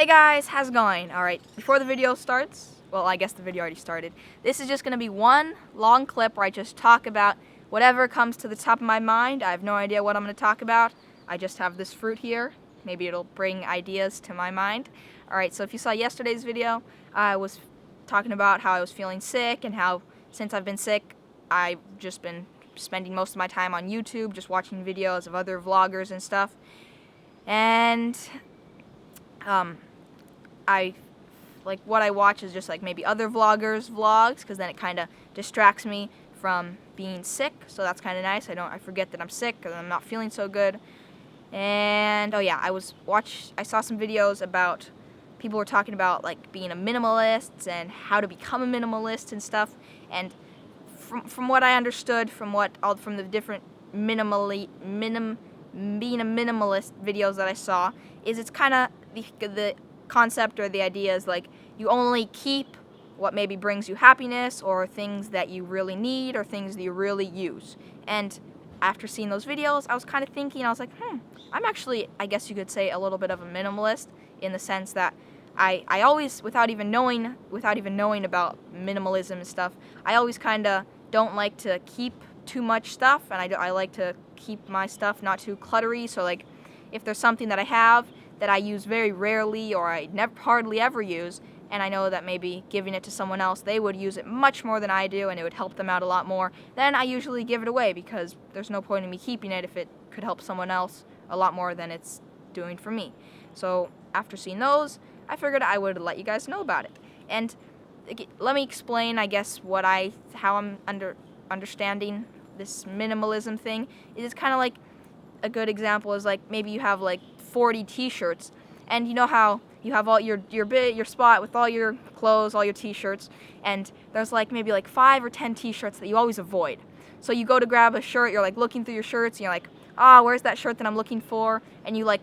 Hey guys, how's it going? Alright, before the video starts, well, I guess the video already started. This is just going to be one long clip where I just talk about whatever comes to the top of my mind. I have no idea what I'm going to talk about. I just have this fruit here. Maybe it'll bring ideas to my mind. Alright, so if you saw yesterday's video, I was talking about how I was feeling sick and how since I've been sick, I've just been spending most of my time on YouTube, just watching videos of other vloggers and stuff. And what I watch is just like maybe other vloggers' vlogs, because then it kind of distracts me from being sick. So that's kind of nice. I forget that I'm sick because I'm not feeling so good. And oh yeah, I saw some videos about people were talking about like being a minimalist and how to become a minimalist and stuff. And from what I understood from the different being a minimalist videos that I saw, is it's kind of the concept or the idea is like you only keep what maybe brings you happiness or things that you really need or things that you really use. And after seeing those videos, I was kind of thinking, I was like, I'm actually, I guess you could say, a little bit of a minimalist in the sense that I always, without even knowing about minimalism and stuff, I always kind of don't like to keep too much stuff, and I like to keep my stuff not too cluttery. So like, if there's something that I have that I use very rarely or I hardly ever use, and I know that maybe giving it to someone else, they would use it much more than I do and it would help them out a lot more, then I usually give it away because there's no point in me keeping it if it could help someone else a lot more than it's doing for me. So after seeing those, I figured I would let you guys know about it. And let me explain, I guess, how I'm understanding this minimalism thing. It is kind of like a good example is like maybe you have like 40 t-shirts, and you know how you have all your spot with all your clothes, all your t-shirts, and there's like maybe like 5 or 10 t-shirts that you always avoid. So you go to grab a shirt, you're like looking through your shirts, and you're like, where's that shirt that I'm looking for? And you like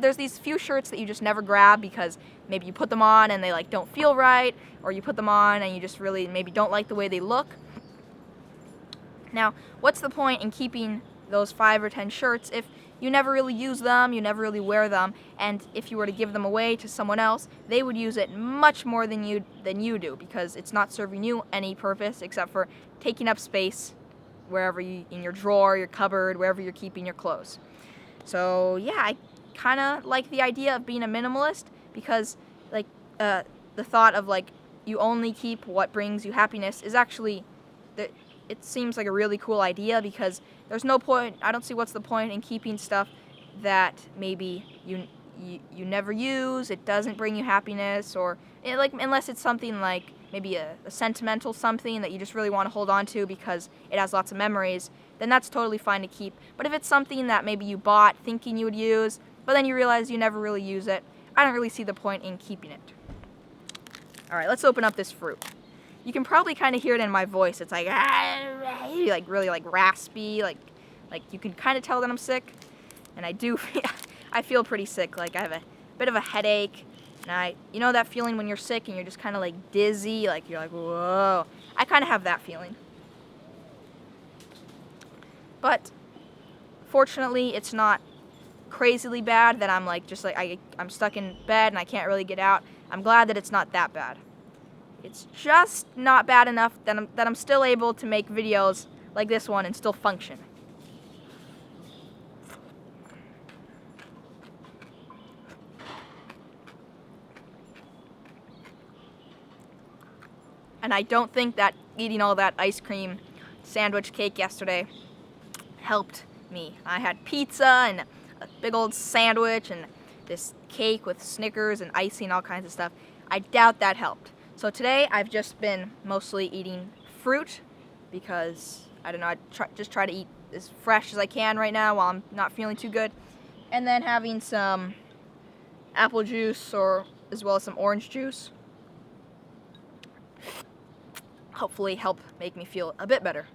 there's these few shirts that you just never grab because maybe you put them on and they like don't feel right, or you put them on and you just really maybe don't like the way they look. Now, what's the point in keeping those 5 or 10 shirts if you never really use them, you never really wear them, and if you were to give them away to someone else, they would use it much more than you do, because it's not serving you any purpose except for taking up space wherever in your drawer, your cupboard, wherever you're keeping your clothes. So yeah, I kind of like the idea of being a minimalist because like the thought of like you only keep what brings you happiness is actually it seems like a really cool idea, because there's no point, I don't see what's the point in keeping stuff that maybe you never use, it doesn't bring you happiness, or unless it's something like maybe a sentimental something that you just really want to hold on to because it has lots of memories, then that's totally fine to keep. But if it's something that maybe you bought thinking you would use, but then you realize you never really use it, I don't really see the point in keeping it. Alright, let's open up this fruit. You can probably kind of hear it in my voice. It's like, like really like raspy, like you can kind of tell that I'm sick. And I feel pretty sick. Like I have a bit of a headache. And you know that feeling when you're sick and you're just kind of like dizzy, like you're like, whoa. I kind of have that feeling. But fortunately, it's not crazily bad that I'm like, I'm stuck in bed and I can't really get out. I'm glad that it's not that bad. It's just not bad enough that I'm still able to make videos like this one and still function. And I don't think that eating all that ice cream sandwich cake yesterday helped me. I had pizza and a big old sandwich and this cake with Snickers and icing and all kinds of stuff. I doubt that helped. So today I've just been mostly eating fruit because, I don't know, I just try to eat as fresh as I can right now while I'm not feeling too good. And then having some apple juice as well as some orange juice. Hopefully help make me feel a bit better.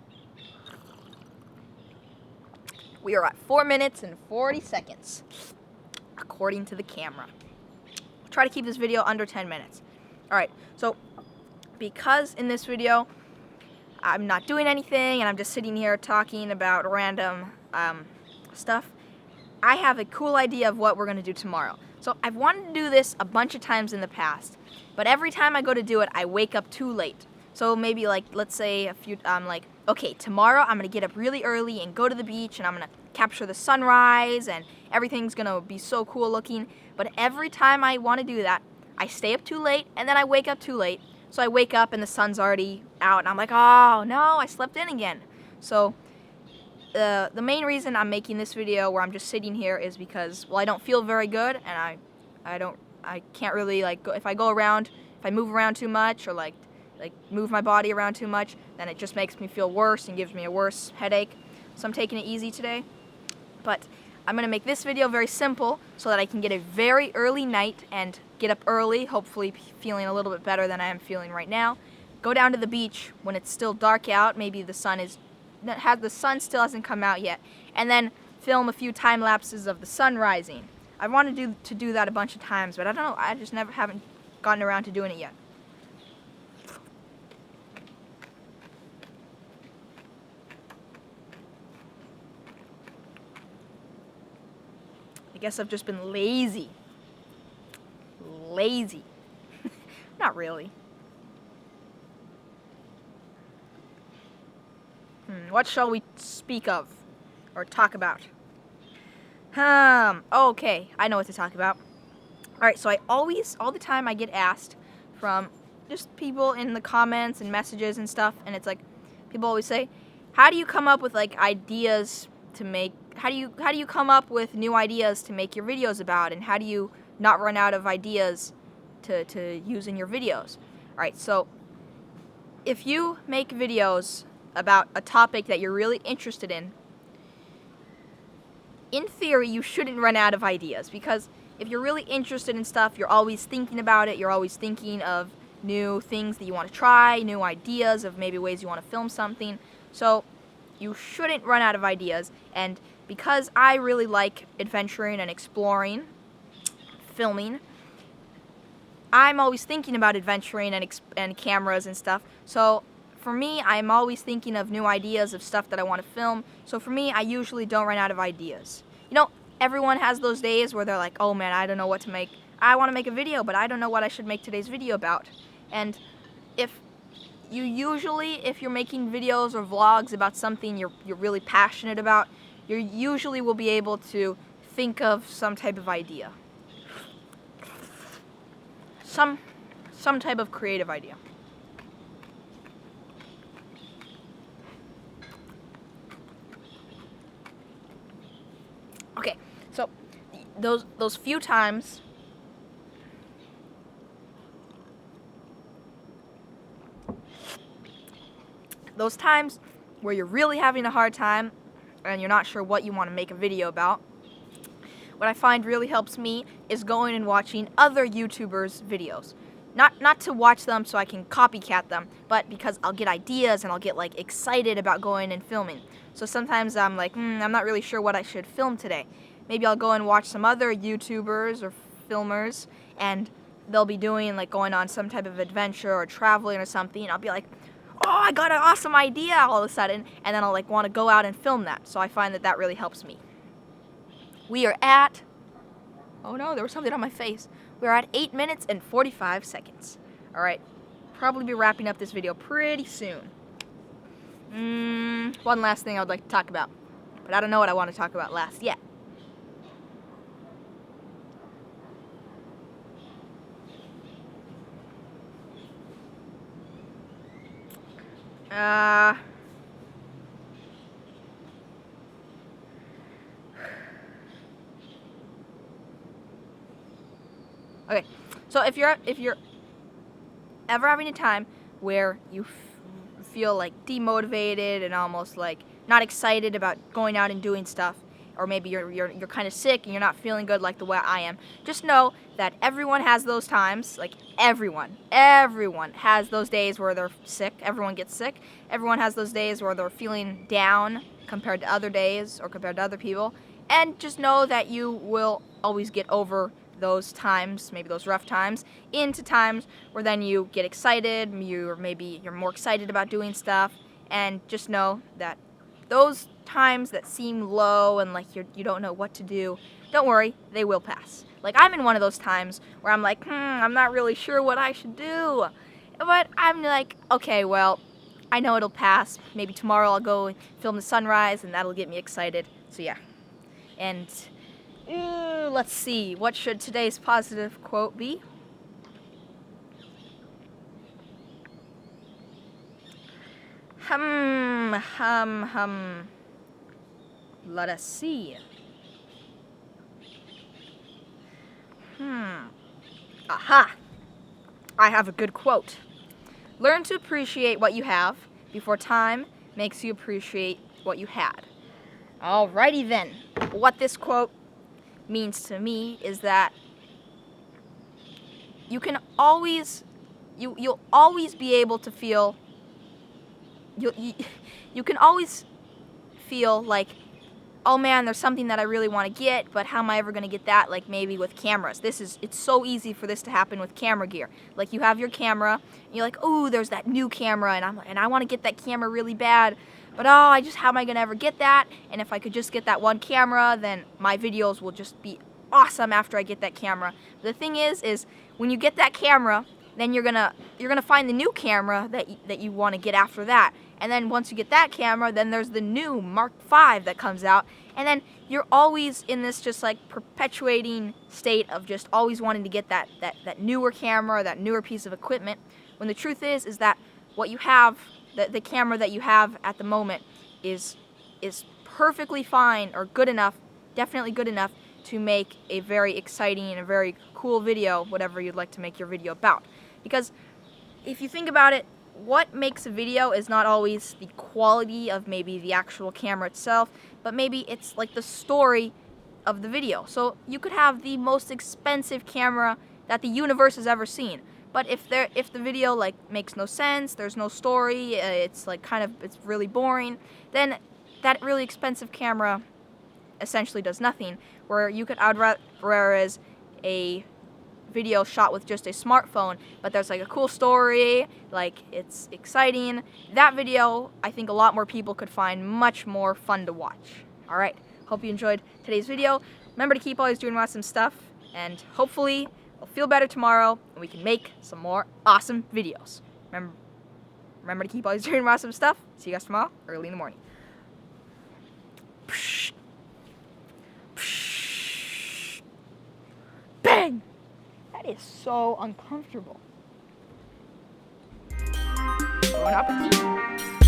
We are at 4 minutes and 40 seconds, according to the camera. I'll try to keep this video under 10 minutes. Alright, so because in this video I'm not doing anything and I'm just sitting here talking about random stuff, I have a cool idea of what we're going to do tomorrow. So I've wanted to do this a bunch of times in the past, but every time I go to do it, I wake up too late. So maybe like, let's say I'm like, okay, tomorrow I'm going to get up really early and go to the beach and I'm going to capture the sunrise and everything's going to be so cool looking. But every time I want to do that, I stay up too late and then I wake up too late. So I wake up and the sun's already out and I'm like, oh no, I slept in again. So the main reason I'm making this video where I'm just sitting here is because, well, I don't feel very good and I can't really like go, if I move around too much or like move my body around too much, then it just makes me feel worse and gives me a worse headache. So I'm taking it easy today. But I'm going to make this video very simple so that I can get a very early night and get up early, hopefully feeling a little bit better than I am feeling right now. Go down to the beach when it's still dark out, maybe the sun still hasn't come out yet, and then film a few time lapses of the sun rising. I wanted to do that a bunch of times, but I don't know, I just haven't gotten around to doing it yet. I guess I've just been lazy. Not really. What shall we speak of or talk about? Okay, I know what to talk about. Alright, so all the time I get asked from just people in the comments and messages and stuff, and it's like, people always say, how do you come up with like ideas to make, how do you come up with new ideas to make your videos about, and how do you not run out of ideas to use in your videos? Alright, so if you make videos about a topic that you're really interested in theory, you shouldn't run out of ideas, because if you're really interested in stuff, you're always thinking about it, you're always thinking of new things that you want to try, new ideas of maybe ways you want to film something, so you shouldn't run out of ideas. And because I really like adventuring and exploring, filming, I'm always thinking about adventuring and cameras and stuff, so for me, I'm always thinking of new ideas of stuff that I want to film. So for me, I usually don't run out of ideas. You know, everyone has those days where they're like, oh man, I don't know what to make. I want to make a video, but I don't know what I should make today's video about. And if you're making videos or vlogs about something you're really passionate about, you usually will be able to think of some type of idea. Some type of creative idea. Okay, so those few times where you're really having a hard time and you're not sure what you want to make a video about, what I find really helps me is going and watching other YouTubers' videos. Not to watch them so I can copycat them, but because I'll get ideas and I'll get like excited about going and filming. So sometimes I'm like, I'm not really sure what I should film today. Maybe I'll go and watch some other YouTubers or filmers, and they'll be doing like going on some type of adventure or traveling or something, and I'll be like, oh, I got an awesome idea all of a sudden, and then I'll like want to go out and film that. So I find that really helps me. We are at, oh no, there was something on my face. We're at 8 minutes and 45 seconds. Alright, probably be wrapping up this video pretty soon. One last thing I would like to talk about, but I don't know what I want to talk about last yet. Okay, so if you're ever having a time where you feel like demotivated and almost like not excited about going out and doing stuff, or maybe you're kind of sick and you're not feeling good like the way I am, just know that everyone has those times. Like everyone has those days where they're sick. Everyone gets sick. Everyone has those days where they're feeling down compared to other days or compared to other people. And just know that you will always get over those times, maybe those rough times, into times where then you get excited, you're more excited about doing stuff, and just know that those times that seem low and like you don't know what to do, don't worry, they will pass. Like, I'm in one of those times where I'm like, I'm not really sure what I should do. But I'm like, okay, well, I know it'll pass. Maybe tomorrow I'll go and film the sunrise, and that'll get me excited. So yeah. And let's see, what should today's positive quote be? Let us see. Aha! I have a good quote. Learn to appreciate what you have before time makes you appreciate what you had. Alrighty then. What this quote means to me is that you'll always be able to feel you can always feel like, oh man, there's something that I really want to get, but how am I ever going to get that? Like maybe with cameras. It's so easy for this to happen with camera gear. Like you have your camera, and you're like, oh, there's that new camera, and I want to get that camera really bad, but how am I going to ever get that? And if I could just get that one camera, then my videos will just be awesome after I get that camera. The thing is when you get that camera, then you're gonna find the new camera that you want to get after that. And then once you get that camera, then there's the new Mark V that comes out. And then you're always in this just like perpetuating state of just always wanting to get that newer camera, that newer piece of equipment. When the truth is that what you have, the camera that you have at the moment is perfectly fine or good enough, definitely good enough to make a very exciting and a very cool video, whatever you'd like to make your video about. Because if you think about it, what makes a video is not always the quality of maybe the actual camera itself, but maybe it's like the story of the video. So you could have the most expensive camera that the universe has ever seen, but if the video like makes no sense, there's no story, it's like it's really boring, then that really expensive camera essentially does nothing. Whereas a video shot with just a smartphone, but there's like a cool story, like it's exciting, that video I think a lot more people could find much more fun to watch. Alright, hope you enjoyed today's video. Remember to keep always doing awesome stuff, and hopefully I'll feel better tomorrow and we can make some more awesome videos. Remember to keep always doing awesome stuff. See you guys tomorrow early in the morning. Bang! That is so uncomfortable. Bon appetit.